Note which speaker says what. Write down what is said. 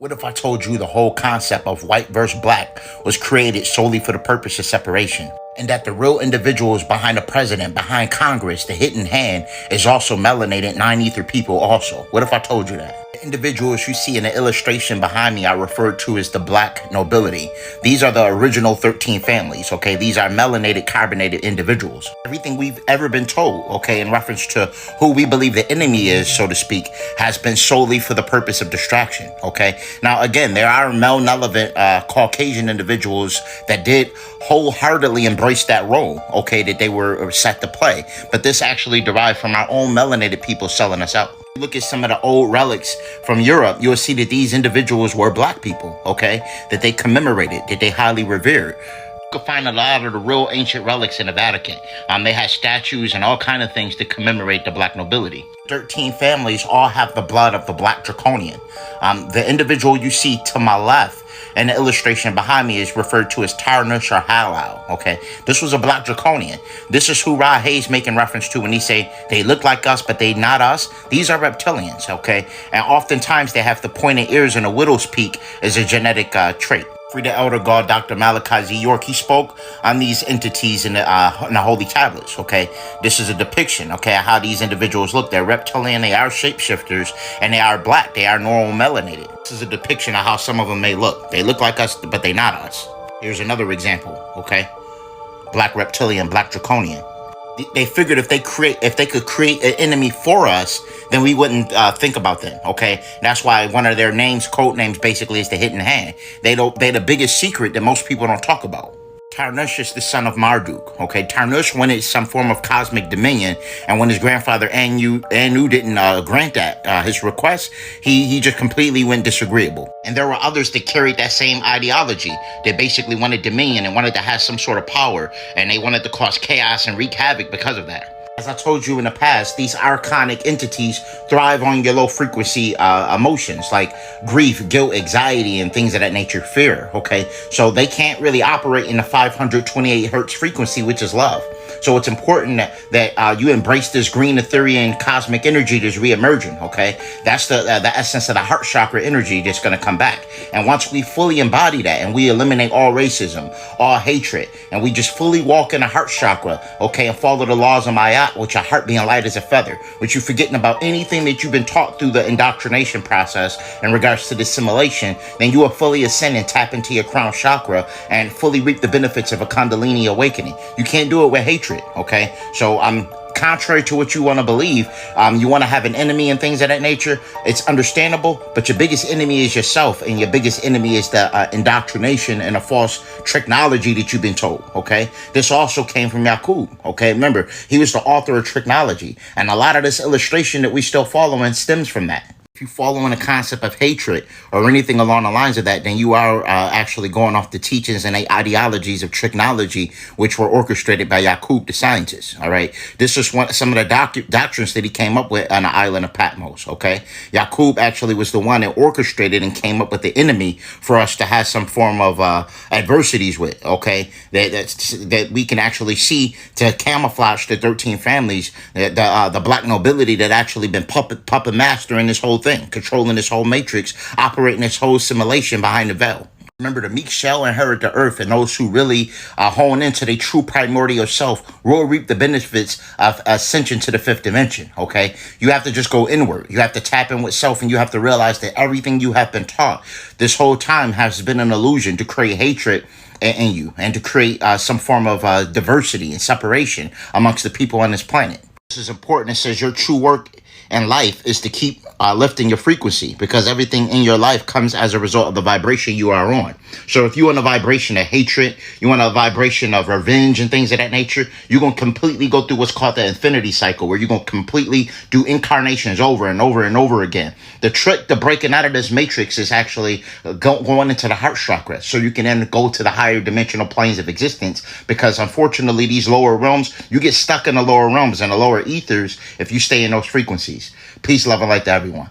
Speaker 1: What if I told you the whole concept of white versus black was created solely for the purpose of separation? And that the real individuals behind the president, behind Congress, the hidden hand, is also melanated nine-ether people also? What if I told you that? The individuals you see in the illustration behind me are referred to as the black nobility. These are the original 13 families, okay? These are melanated, carbonated individuals. Everything we've ever been told, okay, in reference to who we believe the enemy is, so to speak, has been solely for the purpose of distraction, okay? Now, again, there are malevolent Caucasian individuals that did wholeheartedly embrace that role, okay, that they were set to play. But this actually derived from our own melanated people selling us out. Look at some of the old relics from Europe, you'll see that these individuals were black people, okay, that they commemorated, that they highly revered. You can find a lot of the real ancient relics in the Vatican. They had statues and all kind of things to commemorate the black nobility. 13 families all have the blood of the black draconian. The individual you see to my left and the illustration behind me is referred to as Tarnush or Halal, okay? This was a black draconian. This is who Ra Hayes making reference to when he say they look like us, but they not us. These are reptilians, okay? And oftentimes they have the pointed ears and a widow's peak as a genetic trait. The elder god Dr. Malachi Z. York, he spoke on these entities in the holy tablets, okay? This is a depiction, okay, of how these individuals look. They're reptilian, they are shapeshifters, and they are black. They are normal melanated. This is a depiction of how some of them may look. They look like us, but they not us. Here's another example, okay? Black reptilian, black draconian. They figured if they could create an enemy for us, then we wouldn't think about them, okay? That's why one of their names, code names, basically is the hidden hand. They're the biggest secret that most people don't talk about. Tarnush is the son of Marduk, okay? Tarnush wanted some form of cosmic dominion, and when his grandfather Anu didn't grant that his request, he just completely went disagreeable. And there were others that carried that same ideology. They basically wanted dominion and wanted to have some sort of power, and they wanted to cause chaos and wreak havoc because of that. As I told you in the past, these archonic entities thrive on your low frequency emotions like grief, guilt, anxiety, and things of that nature, fear, okay? So they can't really operate in the 528 hertz frequency, which is love. So it's important that you embrace this green Ethereal cosmic energy that's re-emerging, okay? That's the essence of the heart chakra energy that's going to come back. And once we fully embody that and we eliminate all racism, all hatred, and we just fully walk in the heart chakra, okay, and follow the laws of Ma'at, which your heart being light as a feather, which you're forgetting about anything that you've been taught through the indoctrination process in regards to the assimilation, then you will fully ascend and tap into your crown chakra and fully reap the benefits of a Kundalini awakening. You can't do it with hatred, okay? So contrary to what you want to believe, you want to have an enemy and things of that nature. It's understandable, but your biggest enemy is yourself, and your biggest enemy is the indoctrination and a false technology that you've been told, okay? This also came from Yaqub, okay? Remember, he was the author of technology, and a lot of this illustration that we still following stems from that. If you follow in the concept of hatred or anything along the lines of that, then you are actually going off the teachings and the ideologies of technology, which were orchestrated by Yaqub, the scientist, all right? This is some of the doctrines that he came up with on the island of Patmos, okay? Yaqub actually was the one that orchestrated and came up with the enemy for us to have some form of adversities with, okay? That we can actually see to camouflage the 13 families, the black nobility that actually been puppet master in this whole thing, controlling this whole matrix, operating this whole simulation behind the veil. Remember, the meek shall inherit the earth, and those who really hone into their true primordial self will reap the benefits of ascension to the fifth dimension, okay? You have to just go inward. You have to tap in with self, and you have to realize that everything you have been taught this whole time has been an illusion to create hatred in you and to create some form of diversity and separation amongst the people on this planet. This is important. It says your true work in life is to keep lifting your frequency, because everything in your life comes as a result of the vibration you are on. So if you want a vibration of hatred, you want a vibration of revenge and things of that nature, you're going to completely go through what's called the infinity cycle, where you're going to completely do incarnations over and over and over again. The trick to breaking out of this matrix is actually going into the heart chakra, so you can then go to the higher dimensional planes of existence, because unfortunately these lower realms, you get stuck in the lower realms and the lower ethers if you stay in those frequencies. Peace, love, and light to everyone.